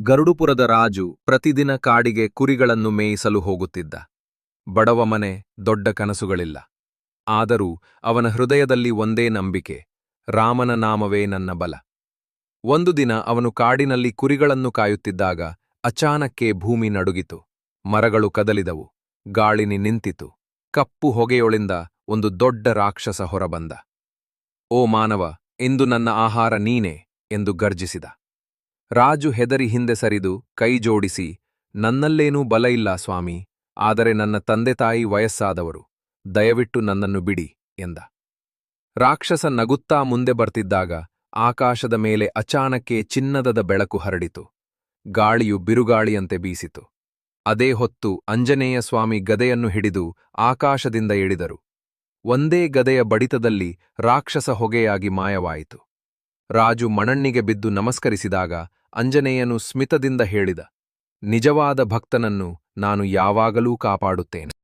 ಗರುಡುಪುರದ ರಾಜು ಪ್ರತಿದಿನ ಕಾಡಿಗೆ ಕುರಿಗಳನ್ನು ಮೇಯಿಸಲು ಹೋಗುತ್ತಿದ್ದ. ಬಡವ ಮನೆ, ದೊಡ್ಡ ಕನಸುಗಳಿಲ್ಲ. ಆದರೂ ಅವನ ಹೃದಯದಲ್ಲಿ ಒಂದೇ ನಂಬಿಕೆ: ರಾಮನ ನಾಮವೇ ನನ್ನ ಬಲ. ಒಂದು ದಿನ ಅವನು ಕಾಡಿನಲ್ಲಿ ಕುರಿಗಳನ್ನು ಕಾಯುತ್ತಿದ್ದಾಗ ಅಚಾನಕ್ಕೆ ಭೂಮಿ ನಡುಗಿತು. ಮರಗಳು ಕದಲಿದವು, ಗಾಳಿ ನಿಂತಿತು. ಕಪ್ಪು ಹೊಗೆಯೊಳಿಂದ ಒಂದು ದೊಡ್ಡ ರಾಕ್ಷಸ ಹೊರಬಂದ. "ಓ ಮಾನವ, ಇಂದು ನನ್ನ ಆಹಾರ ನೀನೇ" ಎಂದು ಗರ್ಜಿಸಿದ. ರಾಜು ಹೆದರಿ ಹಿಂದೆ ಸರಿದು ಕೈ ಜೋಡಿಸಿ, "ನನ್ನಲ್ಲೇನೂ ಬಲ ಇಲ್ಲ ಸ್ವಾಮಿ, ಆದರೆ ನನ್ನ ತಂದೆತಾಯಿ ವಯಸ್ಸಾದವರು, ದಯವಿಟ್ಟು ನನ್ನನ್ನು ಬಿಡಿ" ಎಂದ. ರಾಕ್ಷಸ ನಗುತ್ತಾ ಮುಂದೆ ಬರ್ತಿದ್ದಾಗ ಆಕಾಶದ ಮೇಲೆ ಅಚಾನಕ್ಕೆ ಚಿನ್ನದ ಬೆಳಕು ಹರಡಿತು. ಗಾಳಿಯು ಬಿರುಗಾಳಿಯಂತೆ ಬೀಸಿತು. ಅದೇ ಹೊತ್ತು ಆಂಜನೇಯ ಸ್ವಾಮಿ ಗದೆಯನ್ನು ಹಿಡಿದು ಆಕಾಶದಿಂದ ಇಳಿದರು. ಒಂದೇ ಗದೆಯ ಬಡಿತದಲ್ಲಿ ರಾಕ್ಷಸ ಹೊಗೆಯಾಗಿ ಮಾಯವಾಯಿತು. ರಾಜು ಮಣ್ಣಣ್ಣಿಗೆ ಬಿದ್ದು ನಮಸ್ಕರಿಸಿದಾಗ ಆಂಜನೇಯನು ಸ್ಮಿತದಿಂದ ಹೇಳಿದ: "ನಿಜವಾದ ಭಕ್ತನನ್ನು ನಾನು ಯಾವಾಗಲೂ ಕಾಪಾಡುತ್ತೇನೆ."